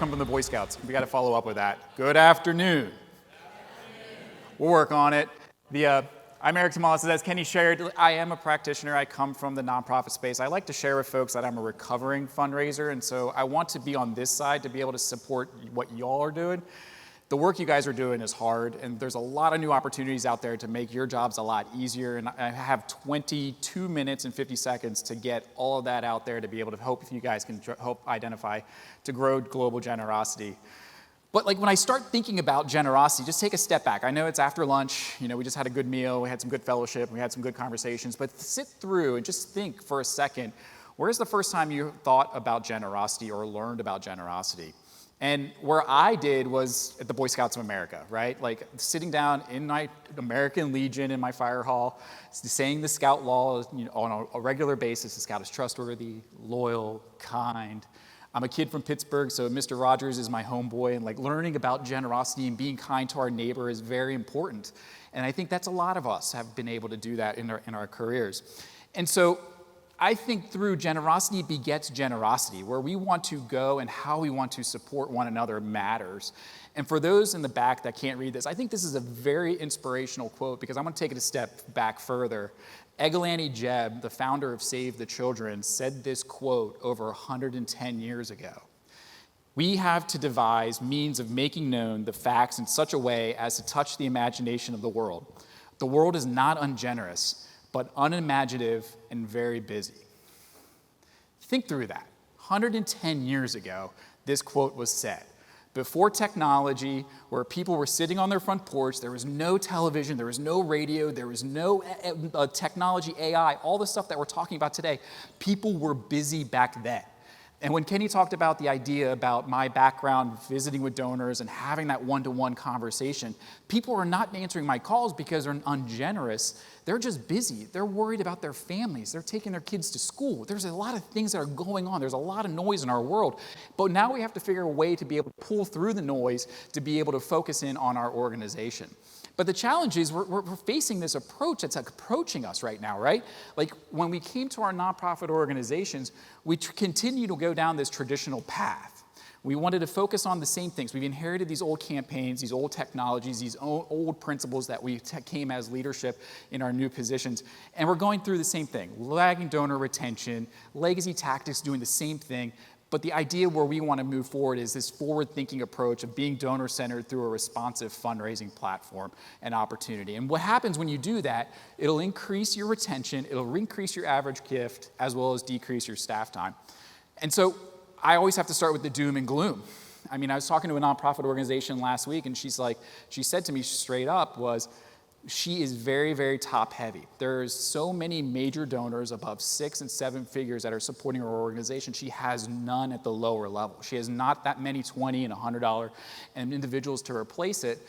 come from the Boy Scouts. We got to follow up with that. Good afternoon. We'll work on it. I'm Erik Tomalis. As Kenny shared, I am a practitioner. I come from the nonprofit space. I like to share with folks that I'm a recovering fundraiser, and so I want to be on this side to be able to support what y'all are doing. The work you guys are doing is hard, and there's a lot of new opportunities out there to make your jobs a lot easier, and I have 22 minutes and 50 seconds to get all of that out there to be able to hope if you guys can help identify to grow global generosity. But like when I start thinking about generosity, just take a step back. I know it's after lunch, we just had a good meal, we had some good fellowship, we had some good conversations, but sit through and just think for a second, where's the first time you thought about generosity or learned about generosity? And where I did was at the Boy Scouts of America, right? Like sitting down in my American Legion in my fire hall, saying the Scout law on a regular basis. The Scout is trustworthy, loyal, kind. I'm a kid from Pittsburgh, so Mr. Rogers is my homeboy, and like learning about generosity and being kind to our neighbor is very important. And I think that's a lot of us have been able to do that in our careers. And so I think through generosity begets generosity, where we want to go and how we want to support one another matters. And for those in the back that can't read this, I think this is a very inspirational quote because I'm going to take it a step back further. Eglani Jeb, the founder of Save the Children, said this quote over 110 years ago. We have to devise means of making known the facts in such a way as to touch the imagination of the world. The world is not ungenerous, but unimaginative and very busy. Think through that. 110 years ago, this quote was said. Before technology, where people were sitting on their front porch, there was no television, there was no radio, there was no technology, AI, all the stuff that we're talking about today. People were busy back then. And when Kenny talked about the idea about my background visiting with donors and having that one-to-one conversation, people are not answering my calls because they're ungenerous. They're just busy. They're worried about their families. They're taking their kids to school. There's a lot of things that are going on. There's a lot of noise in our world. But now we have to figure a way to be able to pull through the noise to be able to focus in on our organization. But the challenge is we're facing this approach that's approaching us right now, right? Like when we came to our nonprofit organizations, we continue to go down this traditional path. We wanted to focus on the same things. We've inherited these old campaigns, these old technologies, these old principles that we came as leadership in our new positions. And we're going through the same thing, lagging donor retention, legacy tactics doing the same thing. But the idea where we want to move forward is this forward-thinking approach of being donor-centered through a responsive fundraising platform and opportunity. And what happens when you do that, it'll increase your retention, it'll increase your average gift, as well as decrease your staff time. And so I always have to start with the doom and gloom. I mean, I was talking to a nonprofit organization last week, and she said to me straight up she is very, very top heavy. There's so many major donors above 6 and 7 figures that are supporting her organization. She has none at the lower level. She has not that many $20 and $100 and individuals to replace it.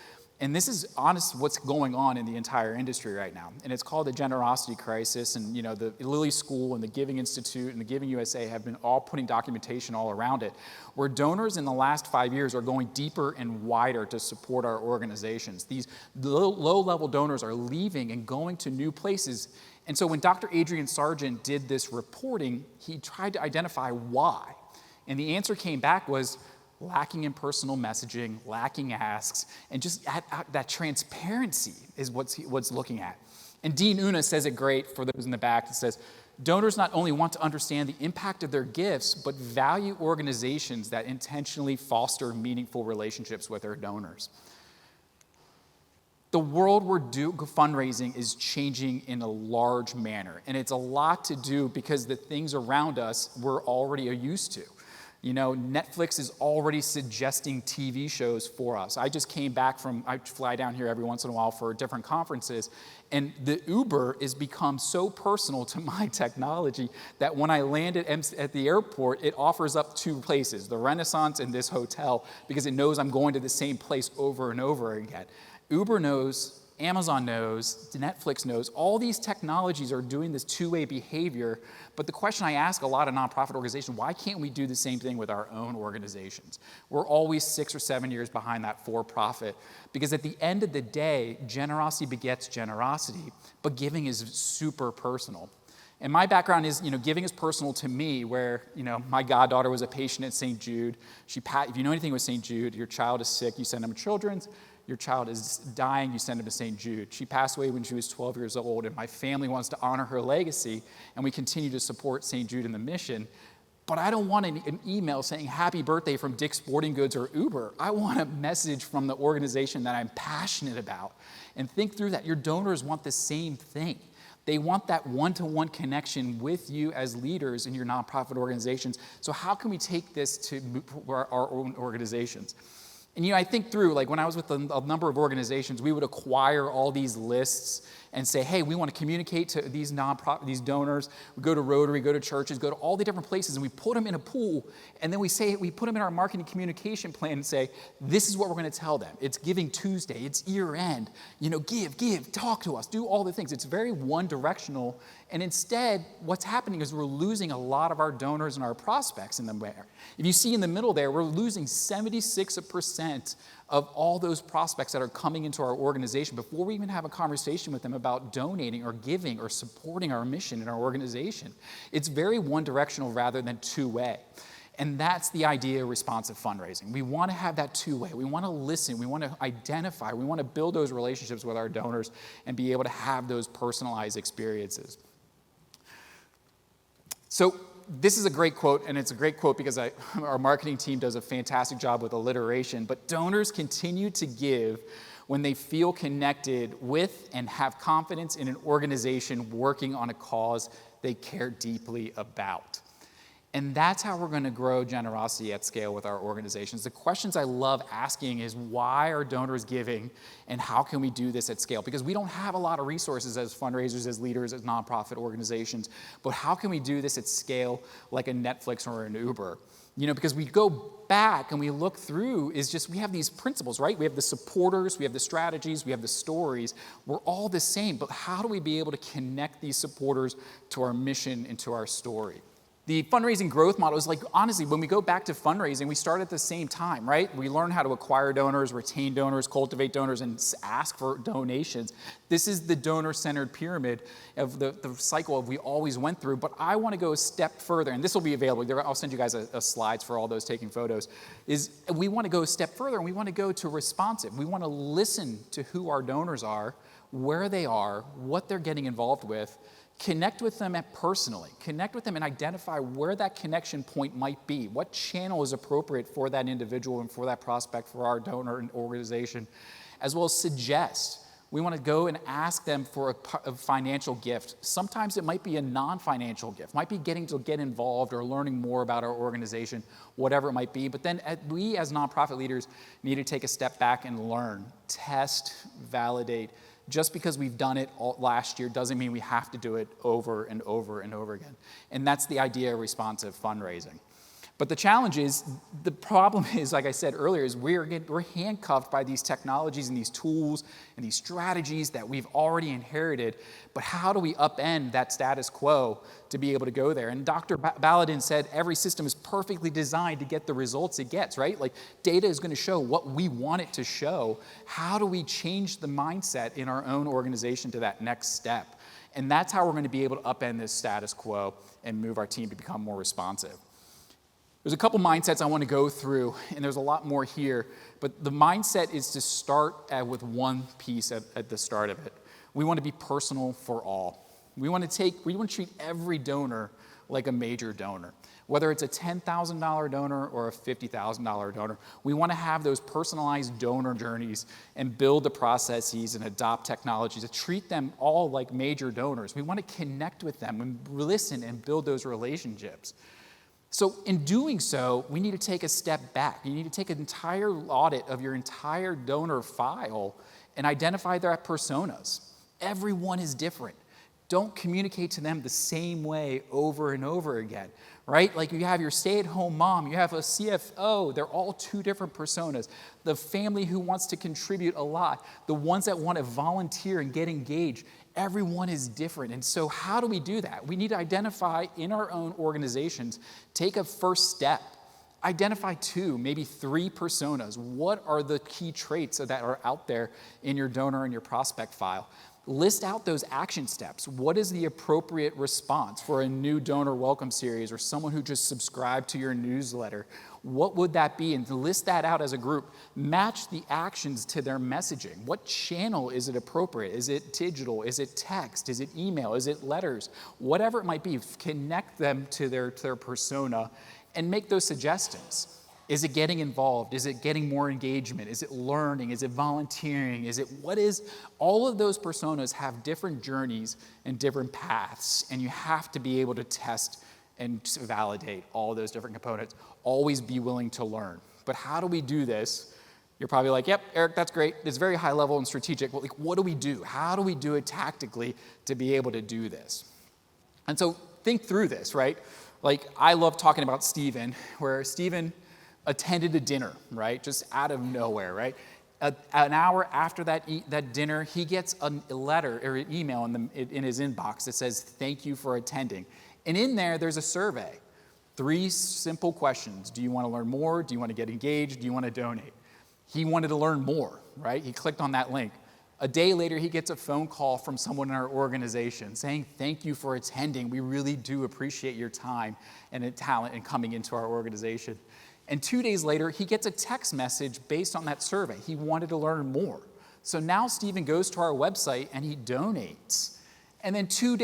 And this is honest what's going on in the entire industry right now. And it's called the generosity crisis. And the Lilly School and the Giving Institute and the Giving USA have been all putting documentation all around it, where donors in the last 5 years are going deeper and wider to support our organizations. These low-level donors are leaving and going to new places. And so when Dr. Adrian Sargent did this reporting, he tried to identify why. And the answer came back was lacking in personal messaging, lacking asks, and just that transparency is what's looking at. And Dean Una says it great for those in the back. It says, donors not only want to understand the impact of their gifts, but value organizations that intentionally foster meaningful relationships with their donors. The world we're fundraising is changing in a large manner, and it's a lot to do because the things around us we're already used to. Netflix is already suggesting TV shows for us. I just came back I fly down here every once in a while for different conferences, and the Uber has become so personal to my technology that when I land at the airport, it offers up 2 places, the Renaissance and this hotel, because it knows I'm going to the same place over and over again. Uber knows, Amazon knows, Netflix knows, all these technologies are doing this two-way behavior, but the question I ask a lot of nonprofit organizations, why can't we do the same thing with our own organizations? We're always 6 or 7 years behind that for-profit, because at the end of the day, generosity begets generosity, but giving is super personal. And my background is, giving is personal to me, where, my goddaughter was a patient at St. Jude. If you know anything with St. Jude, your child is sick, you send them to Children's. Your child is dying, you send them to St. Jude. She passed away when she was 12 years old, and my family wants to honor her legacy, and we continue to support St. Jude in the mission. But I don't want an email saying happy birthday from Dick's Sporting Goods or Uber. I want a message from the organization that I'm passionate about. And think through that. Your donors want the same thing. They want that one-to-one connection with you as leaders in your nonprofit organizations. So how can we take this to our own organizations? And I think through, like when I was with a number of organizations, we would acquire all these lists and say, hey, we want to communicate to these donors. We go to Rotary, go to churches, go to all the different places, and we put them in a pool, and then we put them in our marketing communication plan and say, this is what we're going to tell them. It's Giving Tuesday, it's year end, give, talk to us, do all the things. It's very one-directional, and instead, what's happening is we're losing a lot of our donors and our prospects in the way. If you see in the middle there, we're losing 76% of all those prospects that are coming into our organization before we even have a conversation with them about donating or giving or supporting our mission in our organization. It's very one-directional rather than two-way. And that's the idea of responsive fundraising. We want to have that two-way. We want to listen. We want to identify. We want to build those relationships with our donors and be able to have those personalized experiences. So this is a great quote, and it's a great quote because our marketing team does a fantastic job with alliteration, but donors continue to give when they feel connected with and have confidence in an organization working on a cause they care deeply about. And that's how we're going to grow generosity at scale with our organizations. The questions I love asking is, why are donors giving, and how can we do this at scale? Because we don't have a lot of resources as fundraisers, as leaders, as nonprofit organizations, but how can we do this at scale like a Netflix or an Uber? Because we go back and we look through, we have these principles, right? We have the supporters, we have the strategies, we have the stories. We're all the same, but how do we be able to connect these supporters to our mission and to our story? The fundraising growth model is honestly, when we go back to fundraising, we start at the same time, right? We learn how to acquire donors, retain donors, cultivate donors, and ask for donations. This is the donor-centered pyramid of the cycle we always went through, but I want to go a step further, and this will be available. I'll send you guys a slides for all those taking photos. We want to go a step further, and we want to go to responsive. We want to listen to who our donors are, where they are, what they're getting involved with. Connect with them personally. Connect with them and identify where that connection point might be. What channel is appropriate for that individual and for that prospect, for our donor and organization, as well as suggest. We want to go and ask them for a financial gift. Sometimes it might be a non-financial gift. It might be getting to get involved or learning more about our organization, whatever it might be. But then we as nonprofit leaders need to take a step back and learn, test, validate. Just because we've done it last year doesn't mean we have to do it over and over and over again. And that's the idea of responsive fundraising. But the problem is, like I said earlier, is we're handcuffed by these technologies and these tools and these strategies that we've already inherited. But how do we upend that status quo to be able to go there? And Dr. Baladin said every system is perfectly designed to get the results it gets, right? Like data is going to show what we want it to show. How do we change the mindset in our own organization to that next step? And that's how we're going to be able to upend this status quo and move our team to become more responsive. There's a couple mindsets I want to go through, and there's a lot more here, but the mindset is to start with one piece at the start of it. We want to be personal for all. We want to treat every donor like a major donor. Whether it's a $10,000 donor or a $50,000 donor, we want to have those personalized donor journeys and build the processes and adopt technology to treat them all like major donors. We want to connect with them and listen and build those relationships. So in doing so, we need to take a step back. You need to take an entire audit of your entire donor file and identify their personas. Everyone is different. Don't communicate to them the same way over and over again, right? Like you have your stay-at-home mom, you have a CFO, they're all two different personas. The family who wants to contribute a lot, the ones that want to volunteer and get engaged, everyone is different. And so how do we do that? We need to identify in our own organizations, take a first step, identify 2, maybe 3 personas. What are the key traits that are out there in your donor and your prospect file? List out those action steps. What is the appropriate response for a new donor welcome series or someone who just subscribed to your newsletter? What would that be? And list that out as a group. Match the actions to their messaging. What channel is it appropriate? Is it digital? Is it text? Is it email? Is it letters? Whatever it might be, connect them to their persona and make those suggestions. Is it getting involved? Is it getting more engagement? Is it learning? Is it volunteering? All of those personas have different journeys and different paths, and you have to be able to test and validate all those different components. Always be willing to learn. But how do we do this? You're probably like, yep, Eric, that's great. It's very high level and strategic. But what do we do? How do we do it tactically to be able to do this? And so think through this, right? Like, I love talking about Stephen, where Stephen attended a dinner, right? Just out of nowhere, right? An hour after that dinner, he gets a letter or an email in his inbox that says, thank you for attending. And in there's a survey. 3 simple questions. Do you want to learn more? Do you want to get engaged? Do you want to donate? He wanted to learn more, right? He clicked on that link. A day later, he gets a phone call from someone in our organization saying, thank you for attending. We really do appreciate your time and talent in coming into our organization. And 2 days later, he gets a text message based on that survey. He wanted to learn more. So now Stephen goes to our website and he donates. And then 2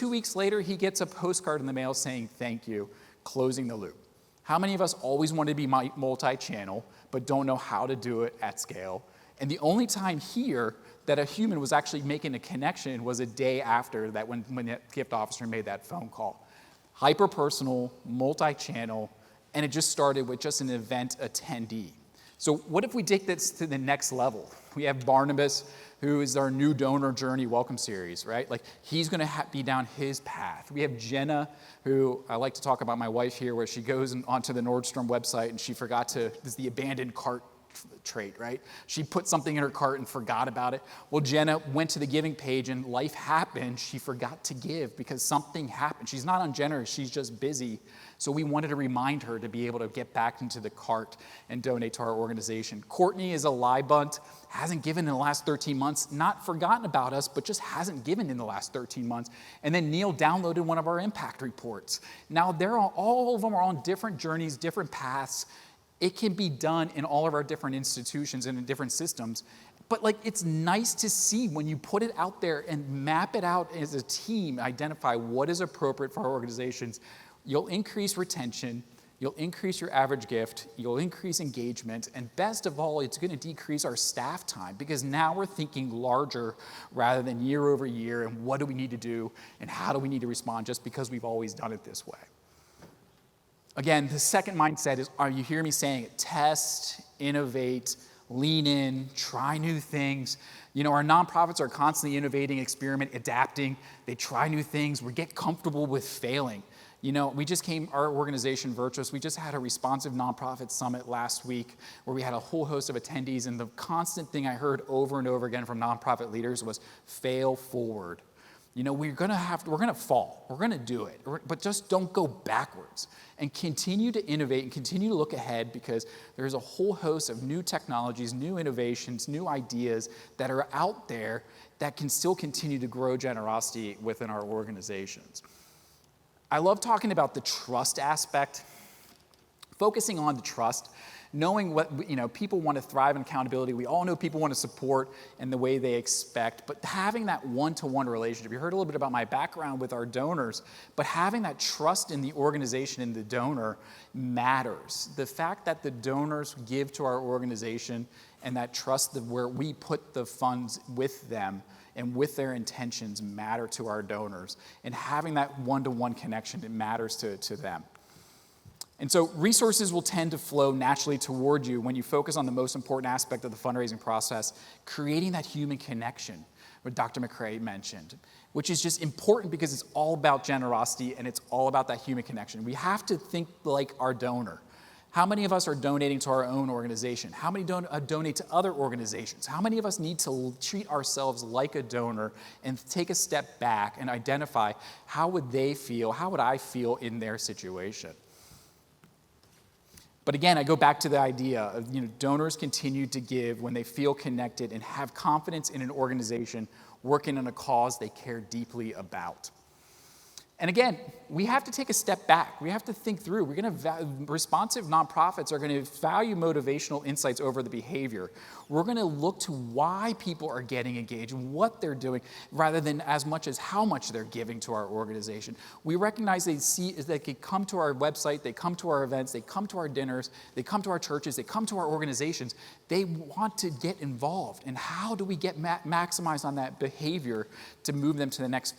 weeks later, he gets a postcard in the mail saying, thank you, closing the loop. How many of us always want to be multi-channel, but don't know how to do it at scale? And the only time here that a human was actually making a connection was a day after that when the gift officer made that phone call. Hyper-personal, multi-channel, and it just started with just an event attendee. So what if we take this to the next level? We have Barnabas, who is our new donor journey welcome series, right? Like, he's going to be down his path. We have Jenna, who I like to talk about my wife here, where she goes onto the Nordstrom website and she forgot this is the abandoned cart trait, right? She put something in her cart and forgot about it. Well, Jenna went to the giving page and life happened. She forgot to give because something happened. She's not ungenerous, she's just busy. So we wanted to remind her to be able to get back into the cart and donate to our organization. Courtney is a lie bunt, hasn't given in the last 13 months, not forgotten about us, but just hasn't given in the last 13 months. And then Neil downloaded one of our impact reports. Now, all of them are on different journeys, different paths. It can be done in all of our different institutions and in different systems. But it's nice to see when you put it out there and map it out as a team, identify what is appropriate for our organizations. You'll increase retention, you'll increase your average gift, you'll increase engagement, and best of all, it's going to decrease our staff time because now we're thinking larger rather than year over year and what do we need to do and how do we need to respond just because we've always done it this way. Again, the second mindset is, are you hearing me saying it? Test, innovate, lean in, try new things. Our nonprofits are constantly innovating, experimenting, adapting. They try new things. We get comfortable with failing. Our organization, Virtuous, we just had a responsive nonprofit summit last week where we had a whole host of attendees, and the constant thing I heard over and over again from nonprofit leaders was fail forward. We're going to fall. We're going to do it, but just don't go backwards and continue to innovate and continue to look ahead because there's a whole host of new technologies, new innovations, new ideas that are out there that can still continue to grow generosity within our organizations. I love talking about the trust aspect, focusing on the trust, knowing what, people want to thrive in accountability. We all know people want to support in the way they expect, but having that one-to-one relationship, you heard a little bit about my background with our donors, but having that trust in the organization and the donor matters. The fact that the donors give to our organization and that trust where we put the funds with them and with their intentions matter to our donors. And having that one-to-one connection, it matters to them. And so resources will tend to flow naturally toward you when you focus on the most important aspect of the fundraising process, creating that human connection, what Dr. McCrae mentioned, which is just important because it's all about generosity and it's all about that human connection. We have to think like our donor. How many of us are donating to our own organization? How many donate to other organizations? How many of us need to treat ourselves like a donor and take a step back and identify how would they feel, how would I feel in their situation? But again, I go back to the idea of, donors continue to give when they feel connected and have confidence in an organization working on a cause they care deeply about. And again, we have to take a step back. We have to think through. Responsive nonprofits are going to value motivational insights over the behavior. We're going to look to why people are getting engaged, what they're doing, rather than as much as how much they're giving to our organization. We recognize they can come to our website, they come to our events, they come to our dinners, they come to our churches, they come to our organizations. They want to get involved. And how do we get maximize on that behavior to move them to the next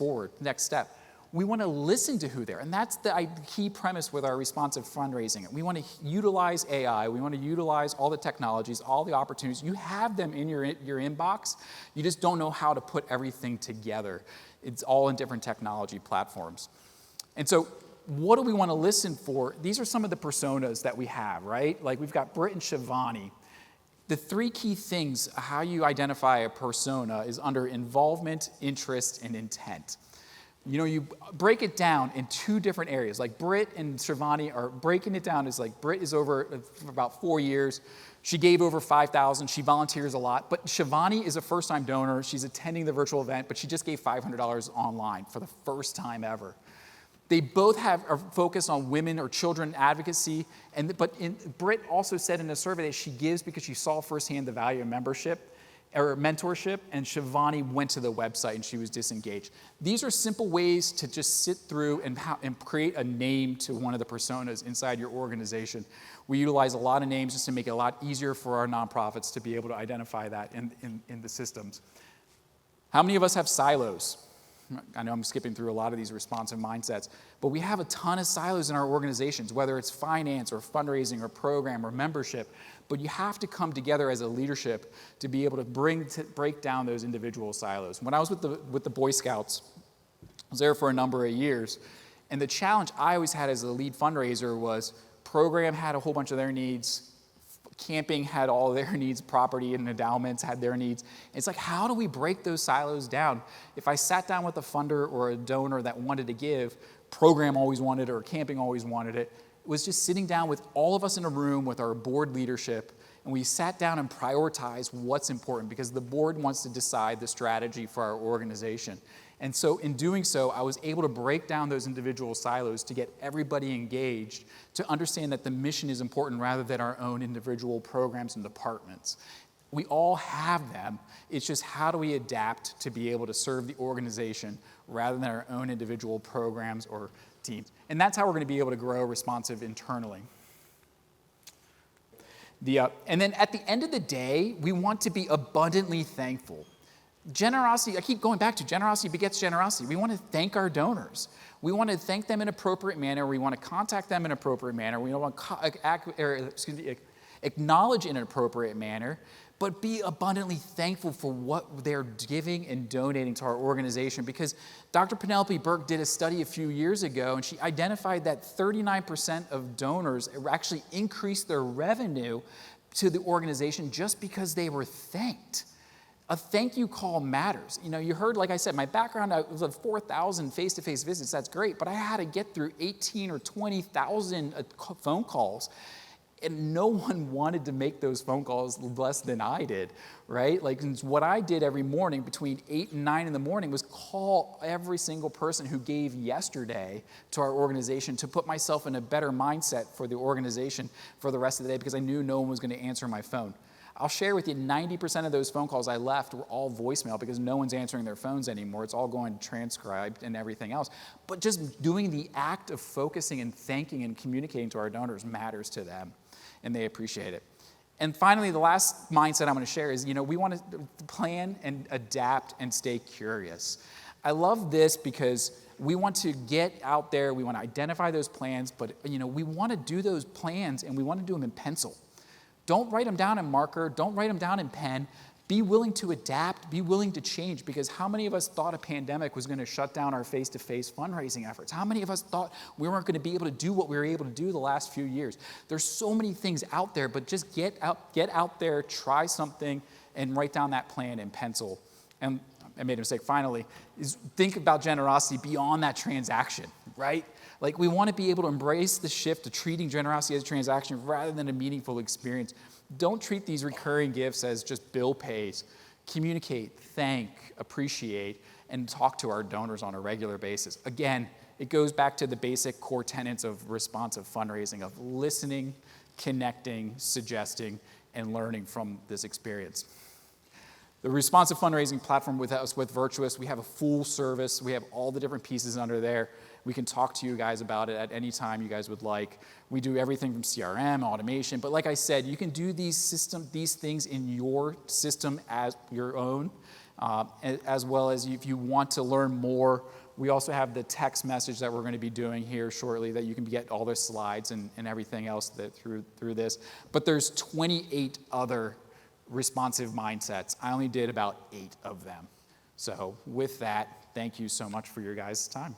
step? We want to listen to who they're, and that's the key premise with our responsive fundraising. We want to utilize AI. We want to utilize all the technologies, all the opportunities. You have them in your inbox. You just don't know how to put everything together. It's all in different technology platforms. And so what do we want to listen for? These are some of the personas that we have, right? Like we've got Britt and Shivani. The three key things, how you identify a persona, is under involvement, interest, and intent. You break it down in two different areas. Like Britt and Shivani are breaking it down as like Britt is over for about 4 years. She gave over $5,000. She volunteers a lot. But Shivani is a first-time donor. She's attending the virtual event, but she just gave $500 online for the first time ever. They both are focused on women or children advocacy. But Britt also said in a survey that she gives because she saw firsthand the value of membership or mentorship, and Shivani went to the website and she was disengaged. These are simple ways to just sit through and create a name to one of the personas inside your organization. We utilize a lot of names just to make it a lot easier for our nonprofits to be able to identify that in the systems. How many of us have silos? I know I'm skipping through a lot of these responsive mindsets, but we have a ton of silos in our organizations, whether it's finance or fundraising or program or membership. But you have to come together as a leadership to be able to break down those individual silos. When I was with the Boy Scouts, I was there for a number of years, and the challenge I always had as a lead fundraiser was program had a whole bunch of their needs, camping had all their needs, property and endowments had their needs. It's like, how do we break those silos down? If I sat down with a funder or a donor that wanted to give, program always wanted it or camping always wanted it, was just sitting down with all of us in a room with our board leadership, and we sat down and prioritized what's important because the board wants to decide the strategy for our organization. And so in doing so, I was able to break down those individual silos to get everybody engaged, to understand that the mission is important rather than our own individual programs and departments. We all have them. It's just how do we adapt to be able to serve the organization rather than our own individual programs or teams. And that's how we're going to be able to grow responsive internally. And then at the end of the day, we want to be abundantly thankful. Generosity, I keep going back to generosity begets generosity. We want to thank our donors. We want to thank them in an appropriate manner. We want to contact them in an appropriate manner. We want to acknowledge in an appropriate manner, but be abundantly thankful for what they're giving and donating to our organization. Because Dr. Penelope Burke did a study a few years ago, and she identified that 39% of donors actually increased their revenue to the organization just because they were thanked. A thank you call matters. You heard, like I said, my background was of 4,000 face-to-face visits. That's great, but I had to get through 18 or 20,000 phone calls. And no one wanted to make those phone calls less than I did, right? Like what I did every morning between 8 and 9 in the morning was call every single person who gave yesterday to our organization to put myself in a better mindset for the organization for the rest of the day because I knew no one was going to answer my phone. I'll share with you 90% of those phone calls I left were all voicemail because no one's answering their phones anymore. It's all going transcribed and everything else. But just doing the act of focusing and thanking and communicating to our donors matters to them, and they appreciate it. And finally, the last mindset I'm going to share is, we want to plan and adapt and stay curious. I love this because we want to get out there, we want to identify those plans, but we want to do those plans and we want to do them in pencil. Don't write them down in marker. Don't write them down in pen. Be willing to adapt. Be willing to change, because how many of us thought a pandemic was going to shut down our face-to-face fundraising efforts? How many of us thought we weren't going to be able to do what we were able to do the last few years? There's so many things out there, but just get out there, try something, and write down that plan in pencil. And I made a mistake finally, is think about generosity beyond that transaction, right? Like we want to be able to embrace the shift to treating generosity as a transaction rather than a meaningful experience. Don't treat these recurring gifts as just bill pays. Communicate, thank, appreciate, and talk to our donors on a regular basis. Again, it goes back to the basic core tenets of responsive fundraising, of listening, connecting, suggesting, and learning from this experience. The responsive fundraising platform with us, with Virtuous, we have a full service. We have all the different pieces under there. We can talk to you guys about it at any time you guys would like. We do everything from CRM, automation, but like I said, you can do these things in your system as your own, as well as if you want to learn more. We also have the text message that we're going to be doing here shortly that you can get all the slides and everything else that through this. But there's 28 other responsive mindsets. I only did about 8 of them. So with that, thank you so much for your guys' time.